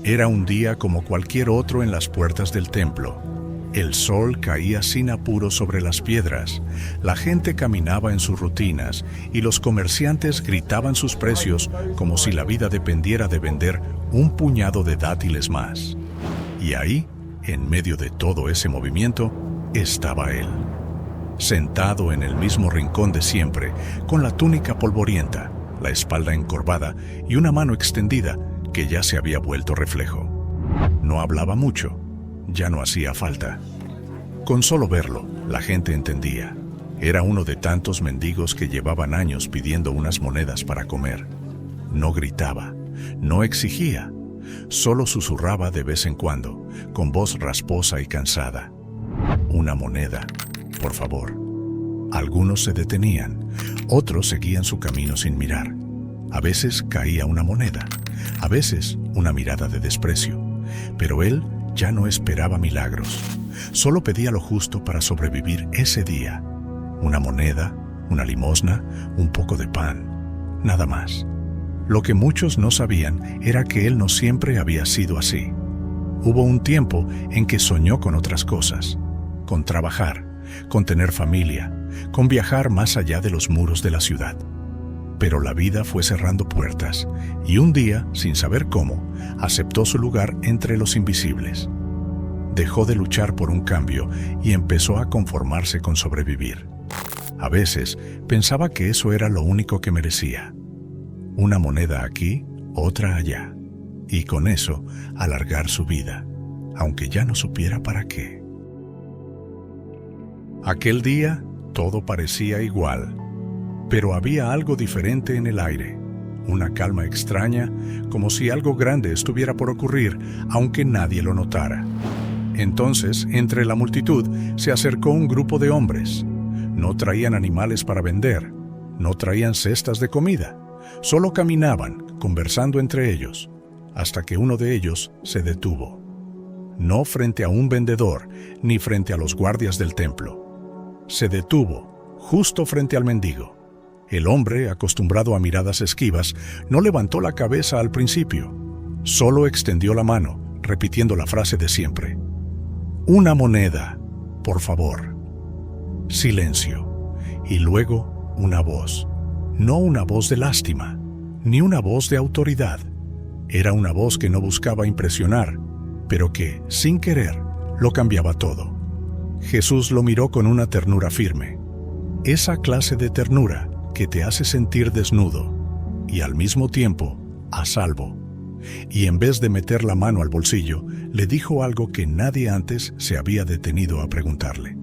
Era un día como cualquier otro en las puertas del templo. El sol caía sin apuro sobre las piedras, la gente caminaba en sus rutinas y los comerciantes gritaban sus precios como si la vida dependiera de vender un puñado de dátiles más. Y ahí, en medio de todo ese movimiento, estaba él, sentado en el mismo rincón de siempre, con la túnica polvorienta, la espalda encorvada y una mano extendida que ya se había vuelto reflejo. No hablaba mucho, ya no hacía falta. Con solo verlo, la gente entendía. Era uno de tantos mendigos que llevaban años pidiendo unas monedas para comer. No gritaba, no exigía, solo susurraba de vez en cuando, con voz rasposa y cansada. Una moneda, por favor. Algunos se detenían, otros seguían su camino sin mirar. A veces caía una moneda, a veces una mirada de desprecio, pero él ya no esperaba milagros. Solo pedía lo justo para sobrevivir ese día. Una moneda, una limosna, un poco de pan, nada más. Lo que muchos no sabían era que él no siempre había sido así. Hubo un tiempo en que soñó con otras cosas, con trabajar, con tener familia, con viajar más allá de los muros de la ciudad. Pero la vida fue cerrando puertas y un día, sin saber cómo, aceptó su lugar entre los invisibles. Dejó de luchar por un cambio y empezó a conformarse con sobrevivir. A veces pensaba que eso era lo único que merecía. Una moneda aquí, otra allá. Y con eso alargar su vida, aunque ya no supiera para qué. Aquel día todo parecía igual, pero había algo diferente en el aire. Una calma extraña, como si algo grande estuviera por ocurrir, aunque nadie lo notara. Entonces, entre la multitud, se acercó un grupo de hombres. No traían animales para vender, no traían cestas de comida, solo caminaban, conversando entre ellos, hasta que uno de ellos se detuvo. No frente a un vendedor, ni frente a los guardias del templo. Se detuvo, justo frente al mendigo. El hombre, acostumbrado a miradas esquivas, no levantó la cabeza al principio. Solo extendió la mano, repitiendo la frase de siempre. «Una moneda, por favor». Silencio. Y luego una voz. No una voz de lástima, ni una voz de autoridad. Era una voz que no buscaba impresionar, pero que, sin querer, lo cambiaba todo. Jesús lo miró con una ternura firme. Esa clase de ternura que te hace sentir desnudo y al mismo tiempo a salvo. Y en vez de meter la mano al bolsillo, le dijo algo que nadie antes se había detenido a preguntarle.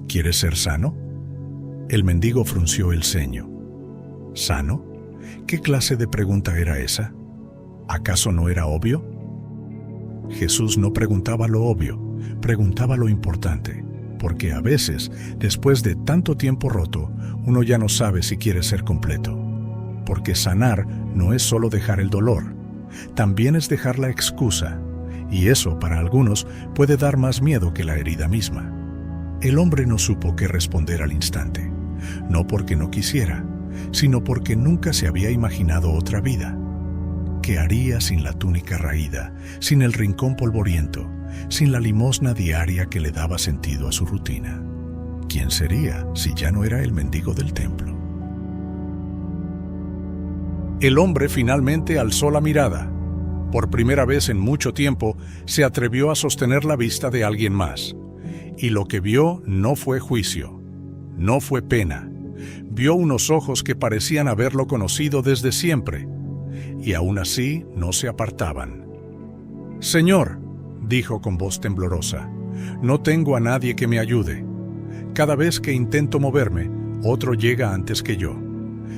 ¿Quieres ser sano? El mendigo frunció el ceño. ¿Sano? ¿Qué clase de pregunta era esa? ¿Acaso no era obvio? Jesús no preguntaba lo obvio, preguntaba lo importante, porque a veces, después de tanto tiempo roto, uno ya no sabe si quiere ser completo. Porque sanar no es solo dejar el dolor, también es dejar la excusa, y eso para algunos puede dar más miedo que la herida misma. El hombre no supo qué responder al instante, no porque no quisiera, sino porque nunca se había imaginado otra vida. ¿Qué haría sin la túnica raída, sin el rincón polvoriento, sin la limosna diaria que le daba sentido a su rutina? ¿Quién sería si ya no era el mendigo del templo? El hombre finalmente alzó la mirada. Por primera vez en mucho tiempo se atrevió a sostener la vista de alguien más. Y lo que vio no fue juicio, no fue pena. Vio unos ojos que parecían haberlo conocido desde siempre, y aún así no se apartaban. «Señor», dijo con voz temblorosa, «no tengo a nadie que me ayude. Cada vez que intento moverme, otro llega antes que yo.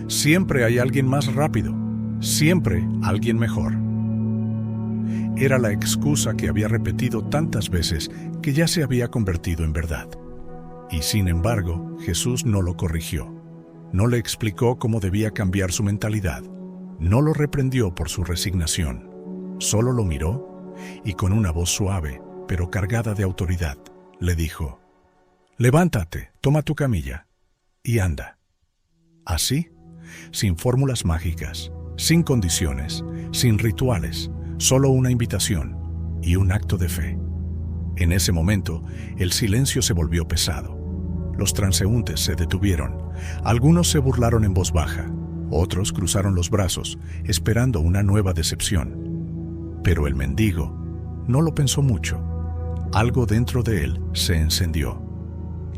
Siempre hay alguien más rápido, siempre alguien mejor». Era la excusa que había repetido tantas veces que ya se había convertido en verdad. Y sin embargo, Jesús no lo corrigió. No le explicó cómo debía cambiar su mentalidad. No lo reprendió por su resignación. Solo lo miró y con una voz suave, pero cargada de autoridad, le dijo: «Levántate, toma tu camilla y anda». Así, sin fórmulas mágicas, sin condiciones, sin rituales, solo una invitación y un acto de fe. En ese momento, el silencio se volvió pesado. Los transeúntes se detuvieron. Algunos se burlaron en voz baja, otros cruzaron los brazos, esperando una nueva decepción. Pero el mendigo no lo pensó mucho. Algo dentro de él se encendió.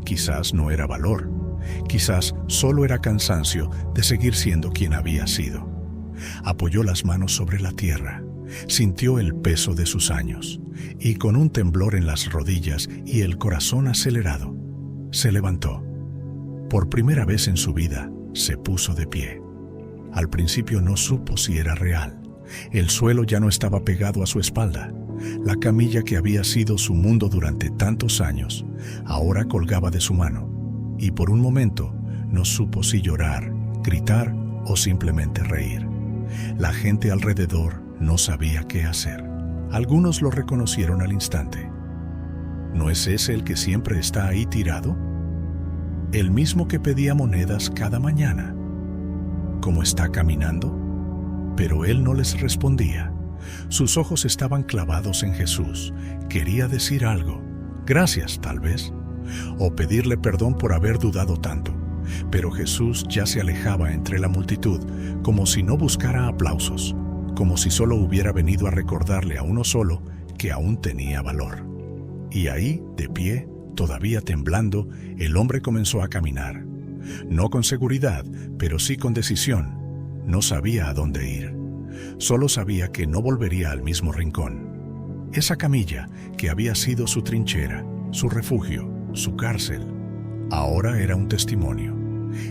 Quizás no era valor, quizás solo era cansancio de seguir siendo quien había sido. Apoyó las manos sobre la tierra, sintió el peso de sus años, y con un temblor en las rodillas y el corazón acelerado, se levantó. Por primera vez en su vida, se puso de pie. Al principio no supo si era real. El suelo ya no estaba pegado a su espalda. La camilla que había sido su mundo durante tantos años, ahora colgaba de su mano. Y por un momento, no supo si llorar, gritar o simplemente reír. La gente alrededor no sabía qué hacer. Algunos lo reconocieron al instante. ¿No es ese el que siempre está ahí tirado? El mismo que pedía monedas cada mañana. ¿Cómo está caminando? Pero él no les respondía. Sus ojos estaban clavados en Jesús. Quería decir algo. Gracias, tal vez. O pedirle perdón por haber dudado tanto. Pero Jesús ya se alejaba entre la multitud, como si no buscara aplausos, como si solo hubiera venido a recordarle a uno solo que aún tenía valor. Y ahí, de pie, todavía temblando, el hombre comenzó a caminar. No con seguridad, pero sí con decisión. No sabía a dónde ir. Solo sabía que no volvería al mismo rincón. Esa camilla que había sido su trinchera, su refugio, su cárcel, ahora era un testimonio.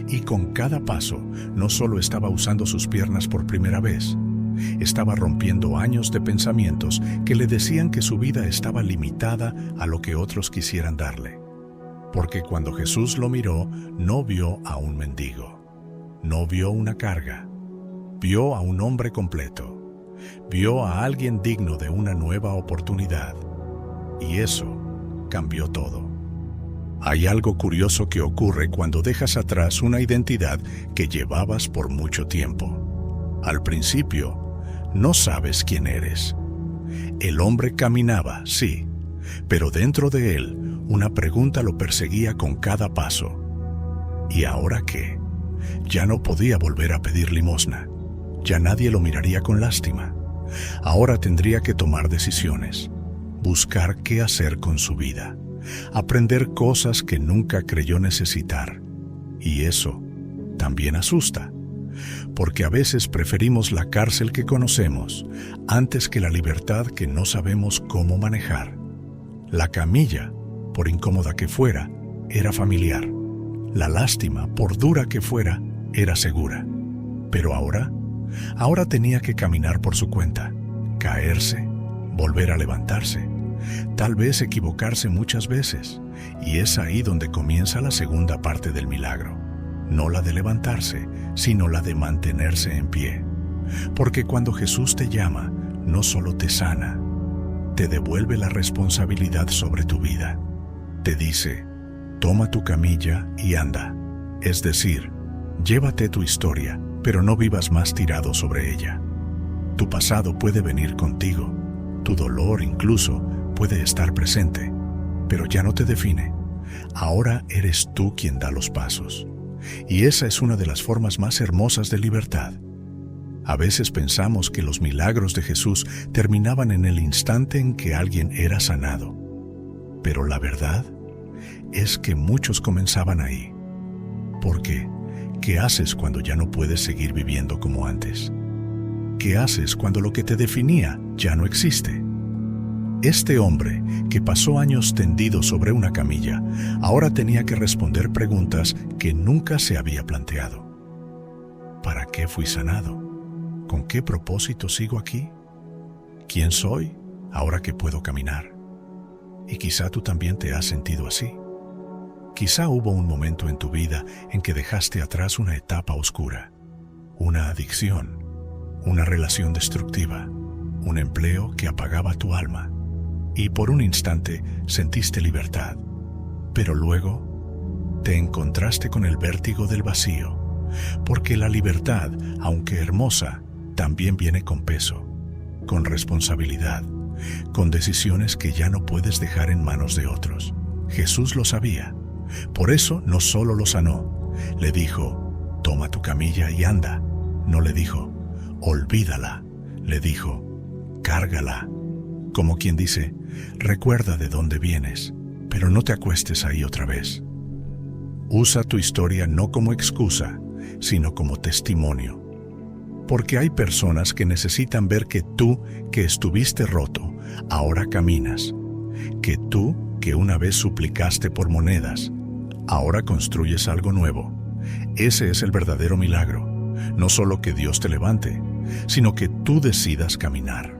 Y con cada paso, no solo estaba usando sus piernas por primera vez, estaba rompiendo años de pensamientos que le decían que su vida estaba limitada a lo que otros quisieran darle. Porque cuando Jesús lo miró, no vio a un mendigo, no vio una carga, vio a un hombre completo, vio a alguien digno de una nueva oportunidad. Y eso cambió todo. Hay algo curioso que ocurre cuando dejas atrás una identidad que llevabas por mucho tiempo. Al principio, no sabes quién eres. El hombre caminaba, sí, pero dentro de él, una pregunta lo perseguía con cada paso. ¿Y ahora qué? Ya no podía volver a pedir limosna. Ya nadie lo miraría con lástima. Ahora tendría que tomar decisiones, buscar qué hacer con su vida, aprender cosas que nunca creyó necesitar. Y eso también asusta, porque a veces preferimos la cárcel que conocemos antes que la libertad que no sabemos cómo manejar. La camilla, por incómoda que fuera, era familiar. La lástima, por dura que fuera, era segura. Pero ahora tenía que caminar por su cuenta, caerse, volver a levantarse, tal vez equivocarse muchas veces, y es ahí donde comienza la segunda parte del milagro. No la de levantarse, sino la de mantenerse en pie. Porque cuando Jesús te llama, no solo te sana, te devuelve la responsabilidad sobre tu vida. Te dice, toma tu camilla y anda. Es decir, llévate tu historia, pero no vivas más tirado sobre ella. Tu pasado puede venir contigo, tu dolor incluso puede estar presente, pero ya no te define. Ahora eres tú quien da los pasos. Y esa es una de las formas más hermosas de libertad. A veces pensamos que los milagros de Jesús terminaban en el instante en que alguien era sanado. Pero la verdad es que muchos comenzaban ahí. ¿Por qué? ¿Qué haces cuando ya no puedes seguir viviendo como antes? ¿Qué haces cuando lo que te definía ya no existe? Este hombre, que pasó años tendido sobre una camilla, ahora tenía que responder preguntas que nunca se había planteado. ¿Para qué fui sanado? ¿Con qué propósito sigo aquí? ¿Quién soy ahora que puedo caminar? Y quizá tú también te has sentido así. Quizá hubo un momento en tu vida en que dejaste atrás una etapa oscura, una adicción, una relación destructiva, un empleo que apagaba tu alma. Y por un instante sentiste libertad, pero luego te encontraste con el vértigo del vacío, porque la libertad, aunque hermosa, también viene con peso, con responsabilidad, con decisiones que ya no puedes dejar en manos de otros. Jesús lo sabía. Por eso no solo lo sanó, le dijo, toma tu camilla y anda. No le dijo, olvídala. Le dijo, cárgala. Como quien dice, recuerda de dónde vienes, pero no te acuestes ahí otra vez. Usa tu historia no como excusa, sino como testimonio. Porque hay personas que necesitan ver que tú, que estuviste roto, ahora caminas. Que tú, que una vez suplicaste por monedas, ahora construyes algo nuevo. Ese es el verdadero milagro. No solo que Dios te levante, sino que tú decidas caminar.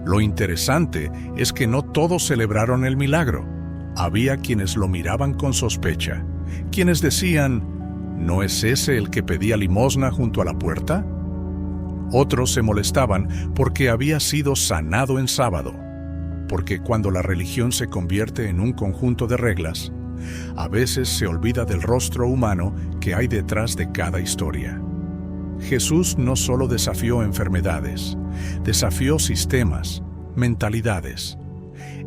Lo interesante es que no todos celebraron el milagro. Había quienes lo miraban con sospecha, quienes decían, ¿no es ese el que pedía limosna junto a la puerta? Otros se molestaban porque había sido sanado en sábado, porque cuando la religión se convierte en un conjunto de reglas, a veces se olvida del rostro humano que hay detrás de cada historia. Jesús no solo desafió enfermedades, desafió sistemas, mentalidades,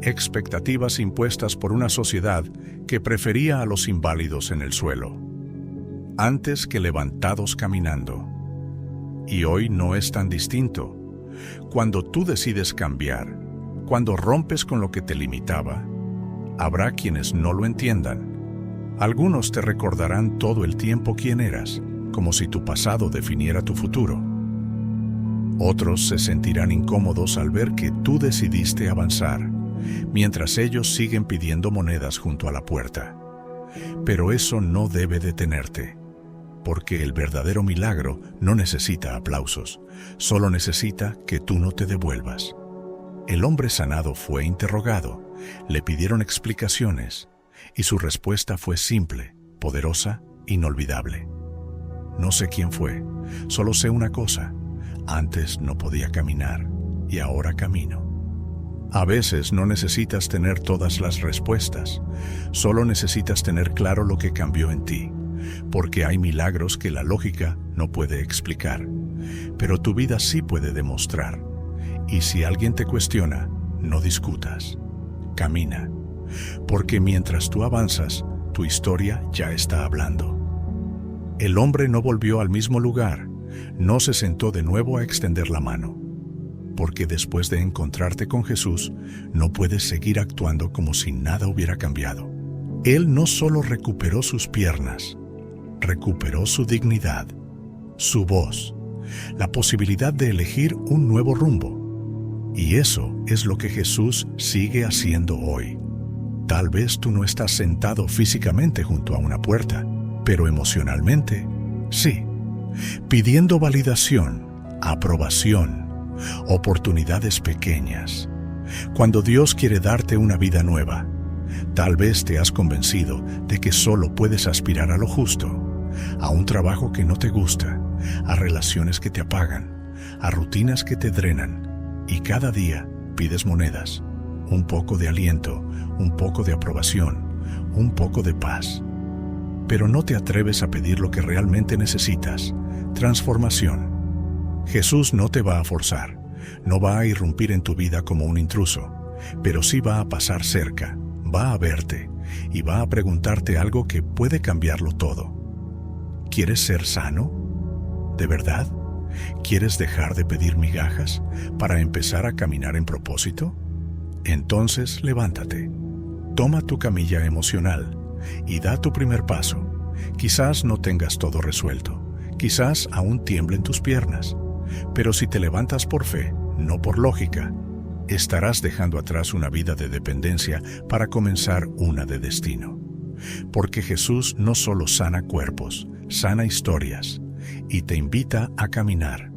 expectativas impuestas por una sociedad que prefería a los inválidos en el suelo, antes que levantados caminando. Y hoy no es tan distinto. Cuando tú decides cambiar, cuando rompes con lo que te limitaba, habrá quienes no lo entiendan. Algunos te recordarán todo el tiempo quién eras, como si tu pasado definiera tu futuro. Otros se sentirán incómodos al ver que tú decidiste avanzar, mientras ellos siguen pidiendo monedas junto a la puerta. Pero eso no debe detenerte, porque el verdadero milagro no necesita aplausos, solo necesita que tú no te devuelvas. El hombre sanado fue interrogado, le pidieron explicaciones, y su respuesta fue simple, poderosa, inolvidable. No sé quién fue, solo sé una cosa: antes no podía caminar y ahora camino. A veces no necesitas tener todas las respuestas, solo necesitas tener claro lo que cambió en ti, porque hay milagros que la lógica no puede explicar, pero tu vida sí puede demostrar. Y si alguien te cuestiona, no discutas, camina, porque mientras tú avanzas, tu historia ya está hablando. El hombre no volvió al mismo lugar, no se sentó de nuevo a extender la mano, porque después de encontrarte con Jesús, no puedes seguir actuando como si nada hubiera cambiado. Él no solo recuperó sus piernas, recuperó su dignidad, su voz, la posibilidad de elegir un nuevo rumbo. Y eso es lo que Jesús sigue haciendo hoy. Tal vez tú no estás sentado físicamente junto a una puerta, pero emocionalmente, sí, pidiendo validación, aprobación, oportunidades pequeñas. Cuando Dios quiere darte una vida nueva, tal vez te has convencido de que solo puedes aspirar a lo justo, a un trabajo que no te gusta, a relaciones que te apagan, a rutinas que te drenan, y cada día pides monedas, un poco de aliento, un poco de aprobación, un poco de paz. Pero no te atreves a pedir lo que realmente necesitas: transformación. Jesús no te va a forzar, no va a irrumpir en tu vida como un intruso, pero sí va a pasar cerca, va a verte y va a preguntarte algo que puede cambiarlo todo. ¿Quieres ser sano? ¿De verdad? ¿Quieres dejar de pedir migajas para empezar a caminar en propósito? Entonces levántate, toma tu camilla emocional y da tu primer paso. Quizás no tengas todo resuelto, quizás aún tiemblen tus piernas, pero si te levantas por fe, no por lógica, estarás dejando atrás una vida de dependencia para comenzar una de destino. Porque Jesús no solo sana cuerpos, sana historias, y te invita a caminar,